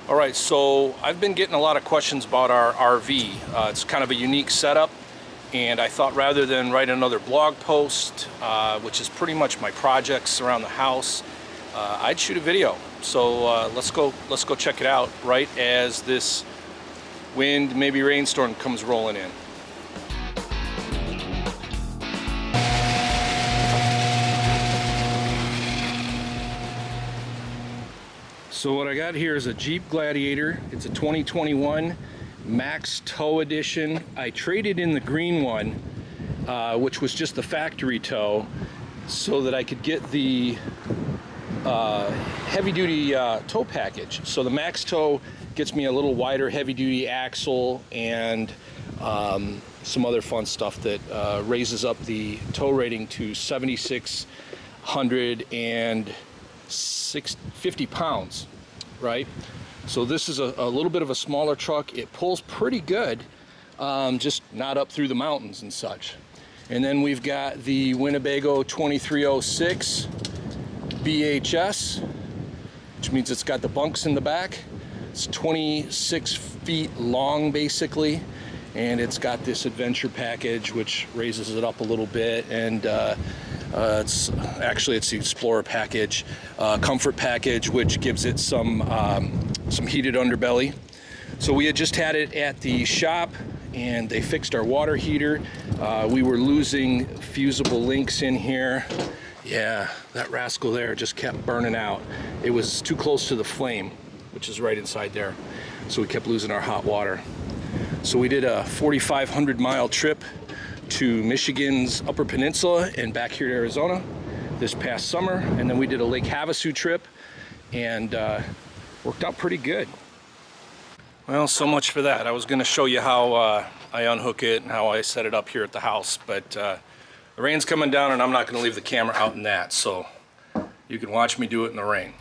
Alright, so I've been getting a lot of questions about our RV. It's kind of a unique setup, and I thought rather than write another blog post, which is pretty much my projects around the house, I'd shoot a video. So let's go check it out right as this wind, maybe rainstorm comes rolling in. So what I got here is a Jeep Gladiator. It's a 2021 Max Tow Edition. I traded in the green one, which was just the factory tow, so that I could get the heavy-duty tow package. So the Max Tow gets me a little wider heavy-duty axle and some other fun stuff that raises up the tow rating to 7,650 pounds, right? So this is a little bit of a smaller truck. It pulls pretty good, just not up through the mountains and such. And then we've got the Winnebago 2306 BHS, which means it's got the bunks in the back. It's 26 feet long basically, and it's got this adventure package which raises it up a little bit, and it's the Explorer package, comfort package, which gives it some heated underbelly. So we had just had it at the shop and they fixed our water heater. We were losing fusible links in here. Yeah, that rascal there just kept burning out. It was too close to the flame, which is right inside there. So we kept losing our hot water. So we did a 4,500 mile trip to Michigan's Upper Peninsula and back here to Arizona this past summer. And then we did a Lake Havasu trip and worked out pretty good. Well, so much for that. I was gonna show you how I unhook it and how I set it up here at the house, but the rain's coming down and I'm not gonna leave the camera out in that, so you can watch me do it in the rain.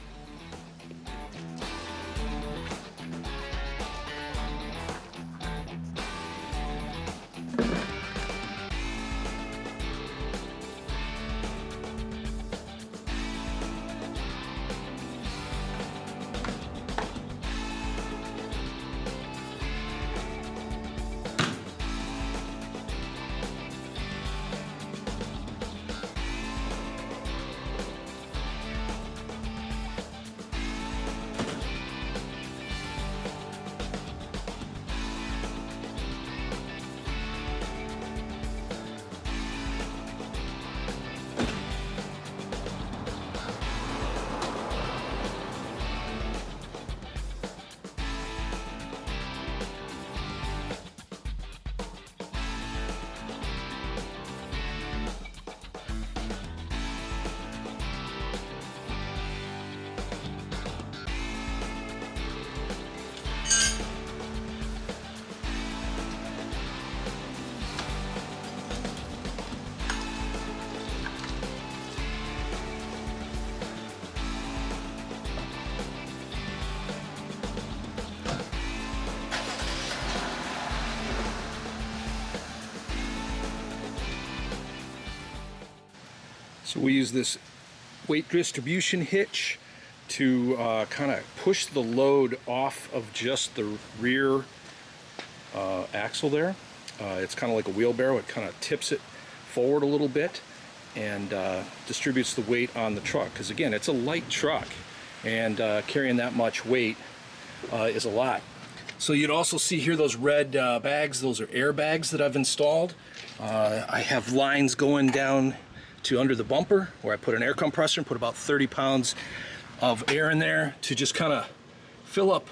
So we use this weight distribution hitch to kind of push the load off of just the rear axle there. It's kind of like a wheelbarrow. It kind of tips it forward a little bit and distributes the weight on the truck. Because again, it's a light truck, and carrying that much weight is a lot. So you'd also see here those red bags. Those are air bags that I've installed. I have lines going down to under the bumper where I put an air compressor and put about 30 pounds of air in there to just kind of fill up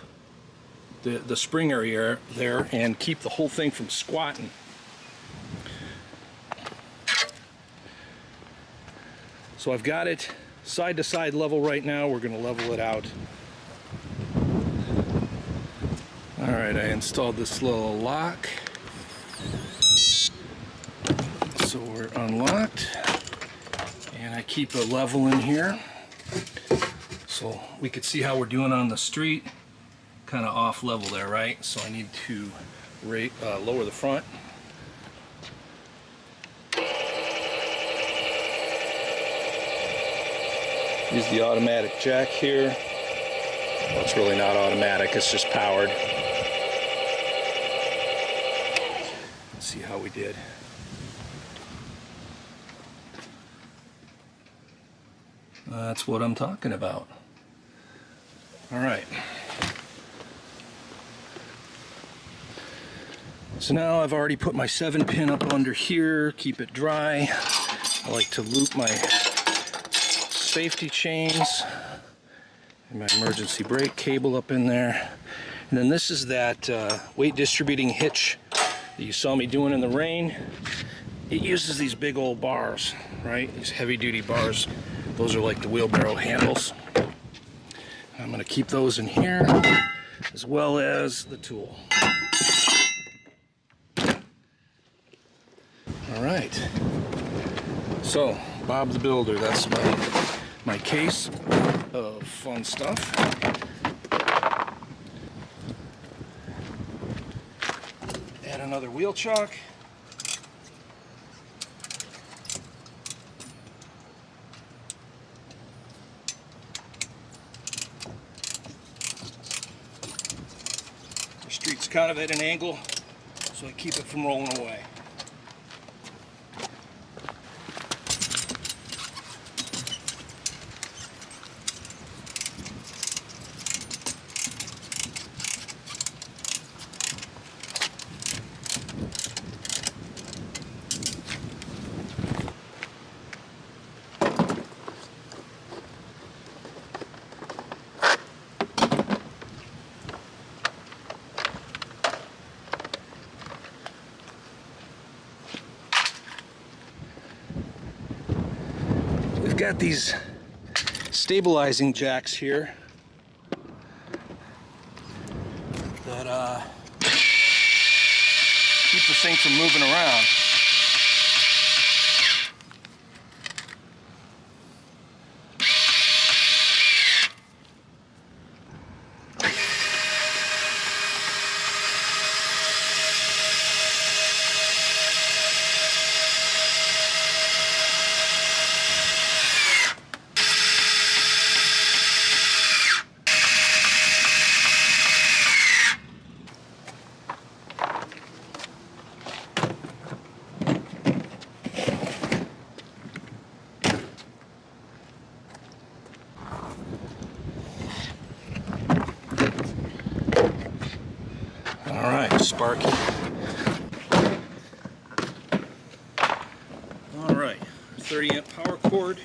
the spring area there and keep the whole thing from squatting. So I've got it side to side level right now. We're going to level it out. All right, I installed this little lock. So we're unlocked. And I keep a level in here so we could see how we're doing on the street. Kind of off level there, right? So I need to lower the front. Use the automatic jack here. Well, it's really not automatic, it's just powered. Let's see how we did. That's what I'm talking about. All right. So now I've already put my 7-pin up under here, keep it dry. I like to loop my safety chains and my emergency brake cable up in there. And then this is that weight distributing hitch that you saw me doing in the rain. It uses these big old bars, right? These heavy duty bars. Those are like the wheelbarrow handles. I'm going to keep those in here as well as the tool. All right. So, Bob the Builder, that's my case of fun stuff. Add another wheel chuck. The street's kind of at an angle, so I keep it from rolling away. We've got these stabilizing jacks here that keep the thing from moving around. All right, Sparky. All right, 30 amp power cord.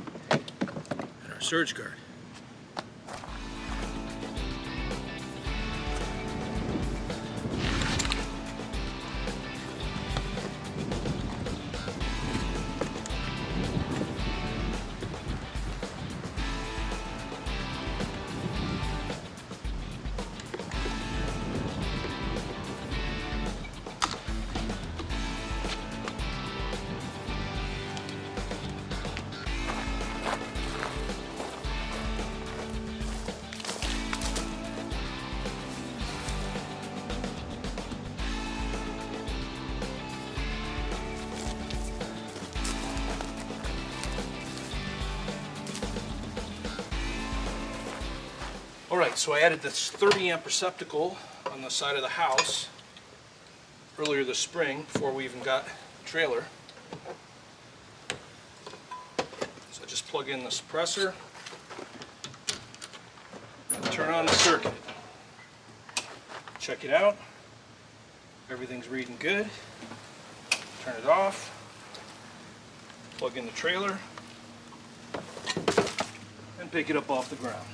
And our surge guard. Alright, so I added this 30 amp receptacle on the side of the house earlier this spring before we even got the trailer. So I just plug in the suppressor and turn on the circuit. Check it out. Everything's reading good. Turn it off. Plug in the trailer and pick it up off the ground.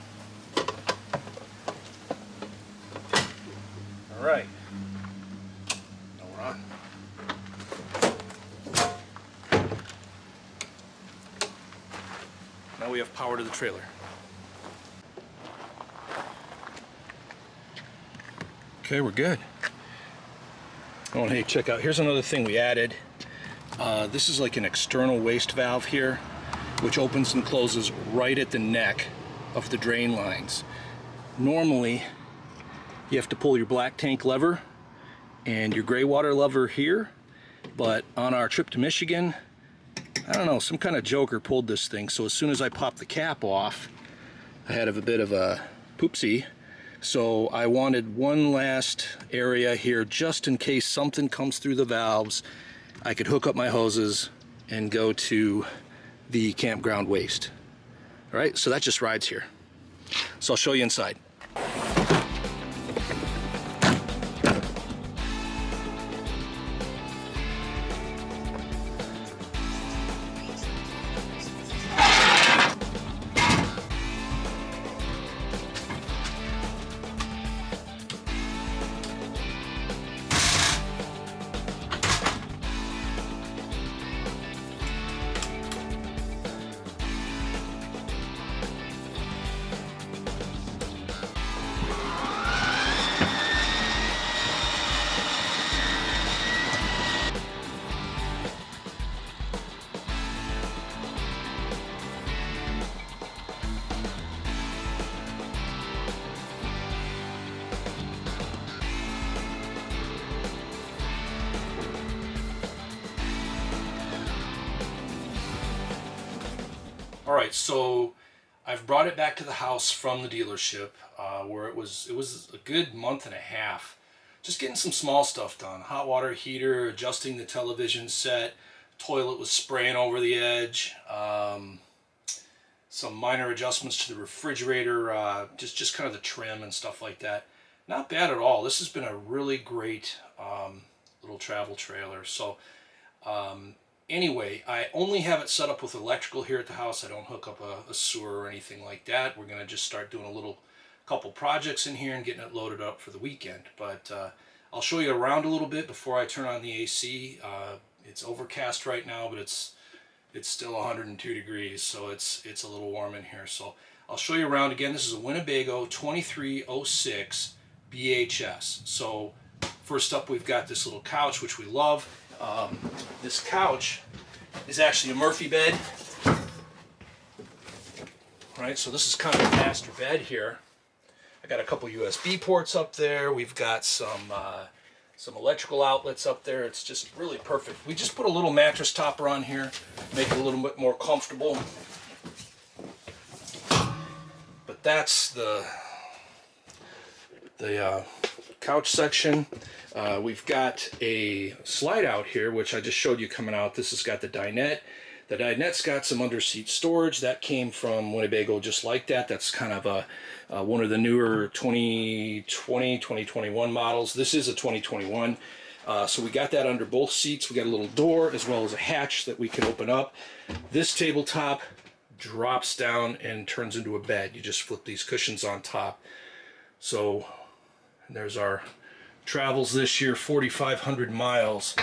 All right, now we're on. Now we have power to the trailer. Okay, we're good. Oh, and hey, check out, here's another thing we added. This is like an external waste valve here, which opens and closes right at the neck of the drain lines. Normally, you have to pull your black tank lever and your gray water lever here, but on our trip to Michigan, I don't know, some kind of joker pulled this thing, so as soon as I popped the cap off, I had a bit of a poopsie. So I wanted one last area here just in case something comes through the valves. I could hook up my hoses and go to the campground waste. All right, so that just rides here. So I'll show you inside. All right, so I've brought it back to the house from the dealership where it was a good month and a half. Just getting some small stuff done. Hot water heater, adjusting the television set, toilet was spraying over the edge, some minor adjustments to the refrigerator, just kind of the trim and stuff like that. Not bad at all. This has been a really great little travel trailer. So anyway, I only have it set up with electrical here at the house. I don't hook up a sewer or anything like that. We're going to just start doing a couple projects in here and getting it loaded up for the weekend. But I'll show you around a little bit before I turn on the AC. It's overcast right now, but it's still 102 degrees, so it's a little warm in here. So I'll show you around again. This is a Winnebago 2306 BHS. So first up, we've got this little couch, which we love. This couch is actually a Murphy bed. Right, so this is kind of a master bed here. I got a couple USB ports up there. We've got some electrical outlets up there. It's just really perfect. We just put a little mattress topper on here, make it a little bit more comfortable. But that's the couch section. We've got a slide out here, which I just showed you coming out. This has got the dinette. The dinette's got some under-seat storage. That came from Winnebago just like that. That's kind of one of the newer 2020, 2021 models. This is a 2021. So we got that under both seats. We got a little door as well as a hatch that we can open up. This tabletop drops down and turns into a bed. You just flip these cushions on top. So there's our travels this year, 4,500 miles.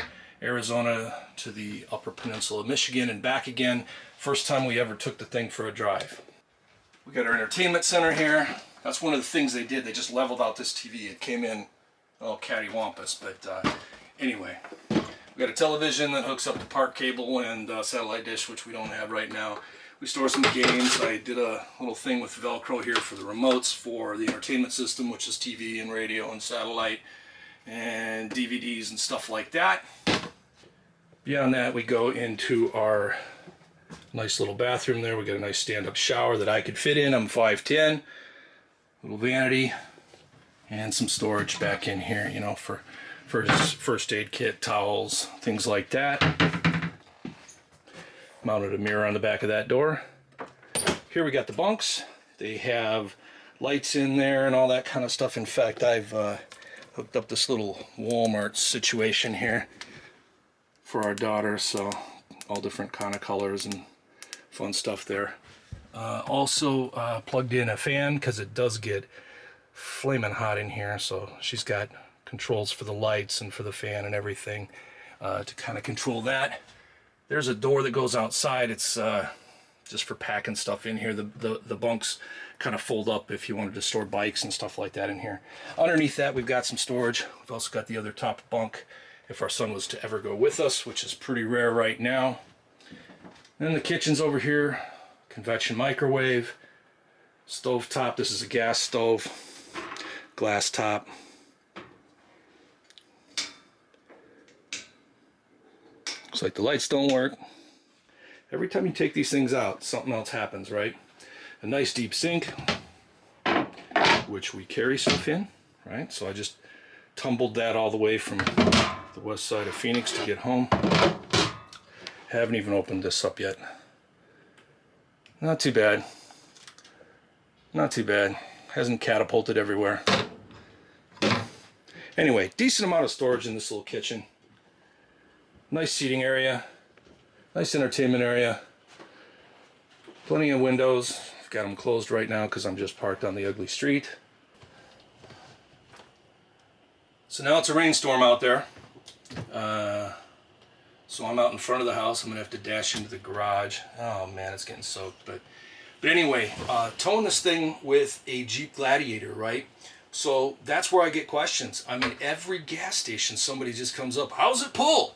Arizona to the Upper Peninsula of Michigan and back again. First time we ever took the thing for a drive. We got our entertainment center here. That's one of the things they did. They just leveled out this TV. It came in all cattywampus, but anyway. We got a television that hooks up to park cable and satellite dish, which we don't have right now. We store some games. I did a little thing with Velcro here for the remotes for the entertainment system, which is TV and radio and satellite and DVDs and stuff like that. Beyond that, we go into our nice little bathroom there. We got a nice stand-up shower that I could fit in. I'm 5'10", little vanity, and some storage back in here, you know, for first aid kit, towels, things like that. Mounted a mirror on the back of that door. Here we got the bunks. They have lights in there and all that kind of stuff. In fact, I've hooked up this little Walmart situation here for our daughter, so all different kind of colors and fun stuff there. Also plugged in a fan because it does get flaming hot in here, so she's got controls for the lights and for the fan and everything to kind of control that. There's a door that goes outside. It's just for packing stuff in here. The bunks kind of fold up if you wanted to store bikes and stuff like that in here. Underneath that, we've got some storage. We've also got the other top bunk if our son was to ever go with us, which is pretty rare right now. Then the kitchen's over here. Convection microwave, stove top. This is a gas stove, glass top. Looks like the lights don't work. every time you take these things out, something else happens, right? A nice deep sink, which we carry stuff in, right? So I just tumbled that all the way from the west side of Phoenix to get home. Haven't even opened this up yet. Not too bad. Not too bad. Hasn't catapulted everywhere. Anyway, decent amount of storage in this little kitchen. Nice seating area. Nice entertainment area. Plenty of windows. I've got them closed right now because I'm just parked on the ugly street. So now it's a rainstorm out there. So I'm out in front of the house. I'm gonna have to dash into the garage. Oh man, it's getting soaked. But anyway, towing this thing with a Jeep Gladiator, right? So that's where I get questions. I mean, every gas station, somebody just comes up, how's it pull?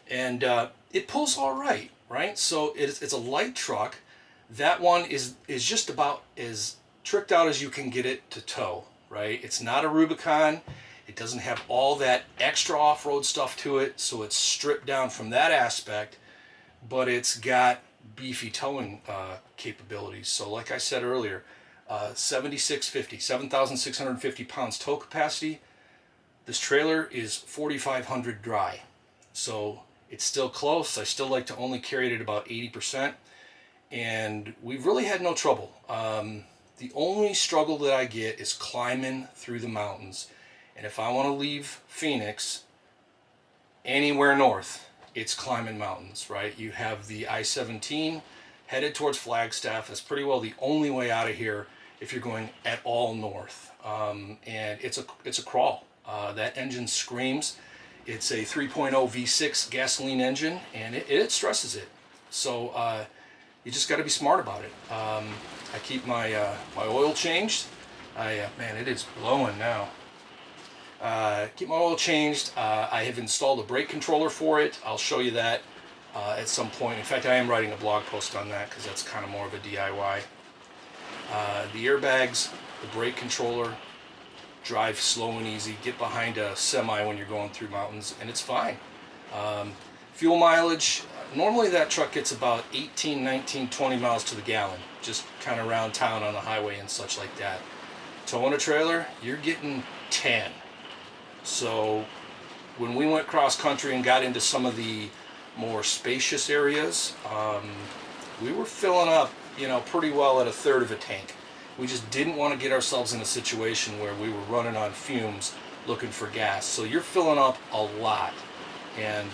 And it pulls all right, right? So it's a light truck. That one is just about as tricked out as you can get it to tow, right? It's not a Rubicon. It doesn't have all that extra off-road stuff to it, so it's stripped down from that aspect, but it's got beefy towing capabilities. So like I said earlier, 7,650 pounds tow capacity. This trailer is 4,500 dry. So it's still close. I still like to only carry it at about 80%. And we've really had no trouble. The only struggle that I get is climbing through the mountains. And if I want to leave Phoenix anywhere north, it's climbing mountains, right? You have the I-17 headed towards Flagstaff. That's pretty well the only way out of here if you're going at all north. And it's a crawl. That engine screams. It's a 3.0 V6 gasoline engine, and it stresses it. So you just got to be smart about it. I keep my my oil changed. Man, it is blowing now. Keep my oil changed. I have installed a brake controller for it. I'll show you that at some point. In fact, I am writing a blog post on that because that's kind of more of a DIY. The airbags, the brake controller, drive slow and easy. Get behind a semi when you're going through mountains, and it's fine. Fuel mileage, normally that truck gets about 18, 19, 20 miles to the gallon, just kind of around town on the highway and such like that. Towing a trailer, you're getting 10. So when we went cross country and got into some of the more spacious areas, we were filling up, you know, pretty well at a third of a tank. We just didn't want to get ourselves in a situation where we were running on fumes looking for gas. So you're filling up a lot, and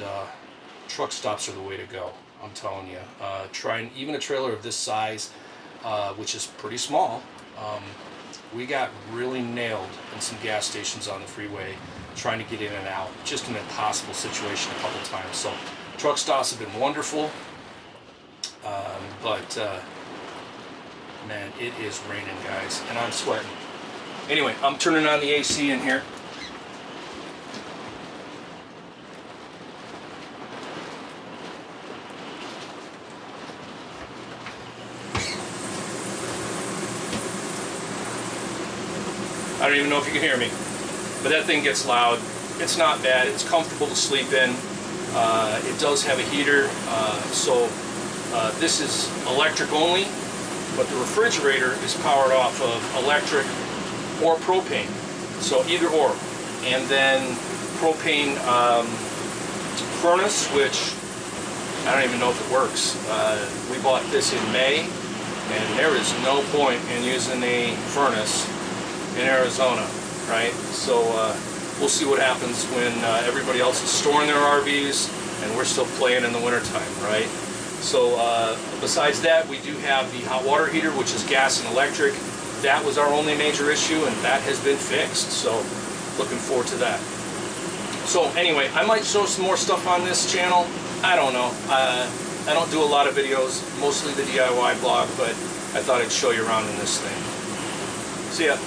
truck stops are the way to go, I'm telling you. Trying even a trailer of this size, which is pretty small, we got really nailed in some gas stations on the freeway trying to get in and out. Just an impossible situation a couple times. So truck stops have been wonderful, but man, it is raining, guys, and I'm sweating. Anyway, I'm turning on the AC in here. I don't even know if you can hear me, but that thing gets loud. It's not bad. It's comfortable to sleep in. It does have a heater, so this is electric only, but the refrigerator is powered off of electric or propane, so either or. And then propane furnace, which I don't even know if it works. We bought this in May, and there is no point in using a furnace in Arizona, right? So we'll see what happens when everybody else is storing their RVs and we're still playing in the wintertime, right? So besides that, we do have the hot water heater, which is gas and electric. That was our only major issue, and that has been fixed, so looking forward to that. So anyway, I might show some more stuff on this channel. I don't know. I don't do a lot of videos, mostly the DIY blog, but I thought I'd show you around in this thing. See ya.